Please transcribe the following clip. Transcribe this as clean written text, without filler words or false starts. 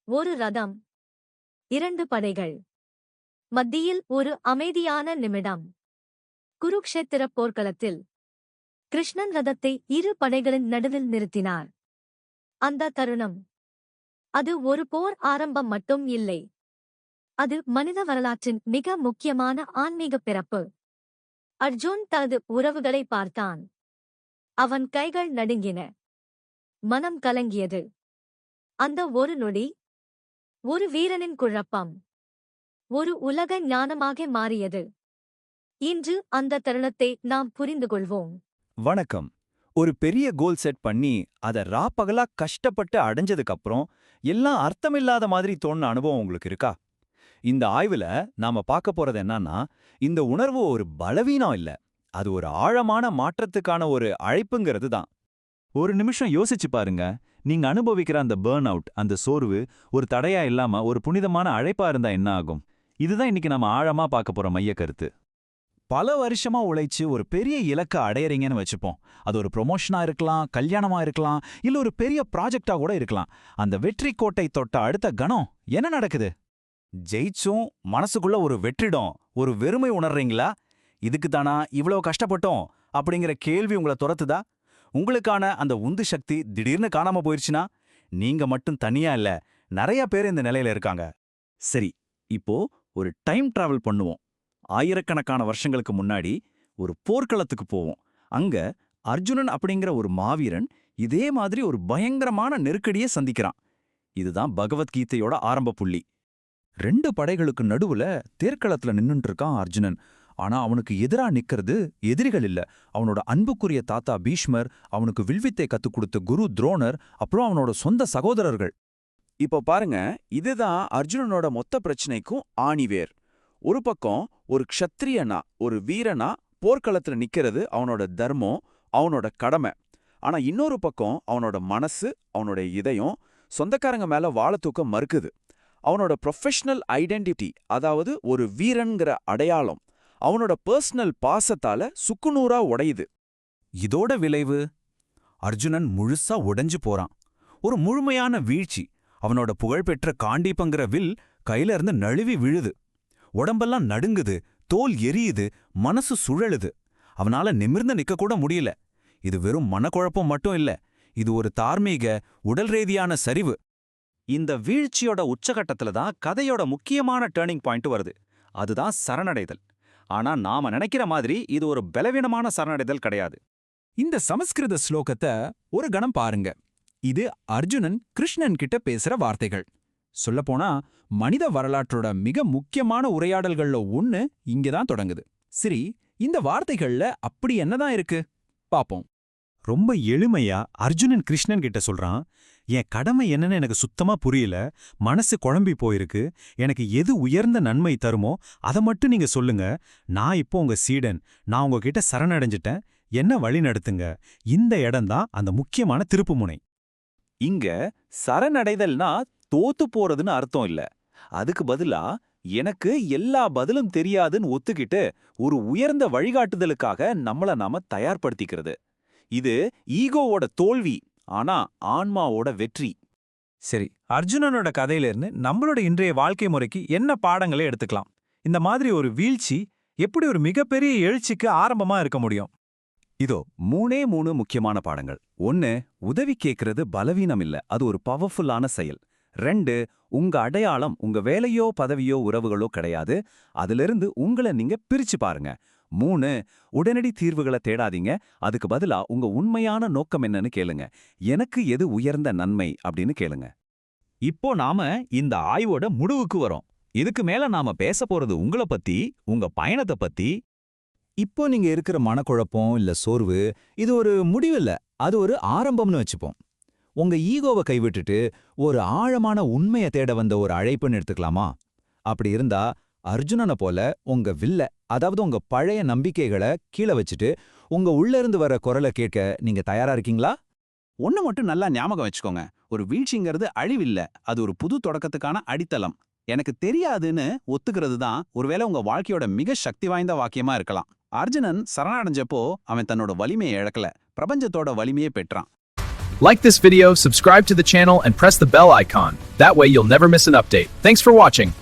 ஒரு ரதம். 2 படைகள். மத்தியில் ஒரு அமைதியான நிமிடம். குருக்ஷேத்திர போர்க்களத்தில் கிருஷ்ணன் ரதத்தை இரு படைகளின் நடுவில் நிறுத்தினார். அந்த தருணம். அது ஒரு போர் ஆரம்பம் மட்டும் இல்லை. அது மனித வரலாற்றின் மிக முக்கியமான ஆன்மீக பிறப்பு. அர்ஜுன் தனது உறவுகளை பார்த்தான். அவன் கைகள் நடுங்கின. மனம் கலங்கியது. அந்த ஒரு நொடி, ஒரு வீரனின் குழப்பம், ஒரு உலக ஞானமாக மாறியது. இன்று அந்த தருணத்தை நாம் புரிந்து கொள்வோம். வணக்கம். ஒரு பெரிய கோல் செட் பண்ணி அத ராப்பகலா கஷ்டப்பட்டு அடைஞ்சதுக்கு அப்புறம் எல்லாம் அர்த்தமில்லாத மாதிரி தோணுன அனுபவம் உங்களுக்கு இருக்கா? இந்த ஆய்வுல நாம பார்க்க போறது என்னன்னா, இந்த உணர்வு ஒரு பலவீனம் இல்ல, அது ஒரு ஆழமான மாற்றத்துக்கான ஒரு அழைப்புங்கிறது தான். ஒரு நிமிஷம் யோசிச்சு பாருங்க. நீங்க அனுபவிக்கிற அந்த பர்ன் அவுட், அந்த சோர்வு ஒரு தடையா இல்லாம ஒரு புனிதமான அழைப்பா இருந்தா என்ன ஆகும்? இதுதான் இன்னைக்கு நம்ம ஆழமா பார்க்க போற மைய கருத்து. பல வருஷமா உழைச்சு ஒரு பெரிய இலக்க அடையறீங்கன்னு வச்சுப்போம். அது ஒரு ப்ரொமோஷனா இருக்கலாம், கல்யாணமா இருக்கலாம், இல்ல ஒரு பெரிய ப்ராஜெக்டா கூட இருக்கலாம். அந்த வெற்றி கோட்டை தொட்ட அடுத்த கணம் என்ன நடக்குது? ஜெயிச்சும் மனசுக்குள்ள ஒரு வெற்றிடம், ஒரு வெறுமை உணர்றீங்களா? இதுக்கு தானா இவ்வளவு கஷ்டப்பட்டோம் அப்படிங்கிற கேள்வி உங்களை துரத்துதா? உங்களுக்கான அந்த உந்து சக்தி திடீர்னு காணாம போயிருச்சுனா? நீங்க மட்டும் தனியா இல்ல, நிறைய பேர் இந்த நிலையில இருக்காங்க. சரி, இப்போ ஒரு டைம் டிராவல் பண்ணுவோம். ஆயிரக்கணக்கான வருஷங்களுக்கு முன்னாடி ஒரு போர்க்களத்துக்கு போவோம். அங்க அர்ஜுனன் அப்படிங்கிற ஒரு மாவீரன் இதே மாதிரி ஒரு பயங்கரமான நெருக்கடியை சந்திக்கிறான். இதுதான் பகவத்கீதையோட ஆரம்ப புள்ளி. 2 படைகளுக்கு நடுவுல தேர்க்களத்துல நின்னுட்டு இருக்கான் அர்ஜுனன். ஆனா அவனுக்கு எதிரா நிக்கிறது எதிரிகள் இல்ல, அவனோட அன்புக்குரிய தாத்தா பீஷ்மர், அவனுக்கு வில்வித்தை கத்துக் கொடுத்த குரு துரோணர், அப்புறம் அவனோட சொந்த சகோதரர்கள். இப்போ பாருங்க, இதுதான் அர்ஜுனனோட மொத்த பிரச்சனைக்கும் ஆணிவேர். ஒரு பக்கம் ஒரு க்ஷத்ரியனா, ஒரு வீரனா போர்க்களத்துல நிக்கிறது அவனோட தர்மம், அவனோட கடமை. ஆனா இன்னொரு பக்கம் அவனோட மனசு, அவனோட இதயம் சொந்தக்காரங்க மேல வாழ தூக்க மறுக்குது. அவனோட ப்ரொஃபஷனல் ஐடென்டிட்டி, அதாவது ஒரு வீரன்கிற அடையாளம், அவனோட பர்சனல் பாசத்தால சுக்குநூறா உடையுது. இதோட விளைவு, அர்ஜுனன் முழுசா உடைஞ்சு போறான். ஒரு முழுமையான வீழ்ச்சி. அவனோட புகழ்பெற்ற காண்டீபங்கிற வில் கையில இருந்து நழுவி விழுது. உடம்பெல்லாம் நடுங்குது, தோல் எரியுது, மனசு சுழலுது. அவனால நிமிர்ந்து நிக்க கூட முடியல. இது வெறும் மனக்குழப்பம் மட்டும் இல்ல, இது ஒரு தார்மீக, உடல் ரீதியான சரிவு. இந்த வீழ்ச்சியோட உச்சகட்டத்துல தான் கதையோட முக்கியமான டேர்னிங் பாயிண்ட் வருது. அதுதான் சரணடைதல். ஆனா நாம நினைக்கிற மாதிரி இது ஒரு பலவீனமான சரணடைதல் கிடையாது. இந்த சமஸ்கிருத ஸ்லோகத்தை ஒரு கணம் பாருங்க. இது அர்ஜுனன் கிருஷ்ணன் கிட்ட பேசுற வார்த்தைகள். சொல்லப்போனா மனித வரலாற்றோட மிக முக்கியமான உரையாடல்கள்ல ஒண்ணு இங்கதான் தொடங்குது. சரி, இந்த வார்த்தைகள்ல அப்படி என்னதான் இருக்கு பாப்போம். ரொம்ப எளிமையா அர்ஜுனன் கிருஷ்ணன் கிட்ட சொல்றான், என் கடமை என்னன்னு எனக்கு சுத்தமா புரியல, மனசு குழம்பி போயிருக்கு, எனக்கு எது உயர்ந்த நன்மை தருமோ அதை மட்டும் நீங்க சொல்லுங்க, நான் இப்போ உங்க சீடன், நான் உங்ககிட்ட சரணடைஞ்சிட்டேன், என்ன வழி நடத்துங்க. இந்த இடம்தான் அந்த முக்கியமான திருப்புமுனை. இங்க சரணடைதல்னா தோத்து போறதுன்னு அர்த்தம் இல்ல. அதுக்கு பதிலா எனக்கு எல்லா பதிலும் தெரியாதுன்னு ஒத்துக்கிட்டு ஒரு உயர்ந்த வழிகாட்டுதலுக்காக நம்மள நாம தயார்படுத்திக்கிறது. இது ஈகோவோட தோல்வி, ஆனா ஆன்மாவோட வெற்றி. சரி, அர்ஜுனனோட கதையிலிருந்து நம்மளோட இன்றைய வாழ்க்கை முறைக்கு என்ன பாடங்களை எடுத்துக்கலாம்? இந்த மாதிரி ஒரு வீழ்ச்சி எப்படி ஒரு மிகப்பெரிய எழுச்சிக்கு ஆரம்பமா இருக்க முடியும்? இதோ 3 முக்கியமான பாடங்கள். 1, உதவி கேட்கறது பலவீனம் இல்ல, அது ஒரு பவர்ஃபுல்லான செயல். 2, உங்க அடையாளம் உங்க வேலையோ பதவியோ உறவுகளோ கிடையாது, அதிலிருந்து உங்களை நீங்க பிரிச்சு பாருங்க. 3, உடனடி தீர்வுகளை தேடாதீங்க, அதுக்கு பதிலா உங்க உண்மையான நோக்கம் என்னன்னு கேளுங்க. எனக்கு எது உயர்ந்த நன்மை அப்படின்னு கேளுங்க. இப்போ நாம இந்த ஆய்வோட முடிவுக்கு வரோம். இதுக்கு மேல நாம பேச போறது உங்களை பத்தி, உங்க பயணத்தை பத்தி. இப்போ நீங்க இருக்கிற மனக்குழப்பம் இல்ல சோர்வு, இது ஒரு முடிவில்ல, அது ஒரு ஆரம்பம்னு வச்சுப்போம். உங்க ஈகோவை கைவிட்டுட்டு ஒரு ஆழமான உண்மையை தேட வந்த ஒரு அழைப்புன்னு எடுத்துக்கலாமா? அப்படி இருந்தா அர்ஜுனனை போல உங்க வில்ல, அதாவது உங்க பழைய நம்பிக்கைகளை கீழே வச்சுட்டு உங்க உள்ள இருந்து வர குரலை கேட்க நீங்க தயாரா இருக்கீங்களா? ஒன்னு மட்டும் நல்லா ஞாபகம் வச்சுக்கோங்க, ஒரு வீழ்ச்சிங்கிறது அழிவில்ல, அது ஒரு புது தொடக்கத்துக்கான அடித்தளம். எனக்கு தெரியாதுன்னு ஒத்துக்கிறது தான் ஒருவேளை உங்க வாழ்க்கையோட மிக சக்தி வாய்ந்த வாக்கியமா இருக்கலாம். அர்ஜுனன் சரணடைஞ்சப்போ அவன் தன்னோட வலிமையை இழக்கல, பிரபஞ்சத்தோட வலிமையை பெற்றான். Like this video, subscribe to the channel, and press the bell icon. That way you'll never miss an update. Thanks for watching.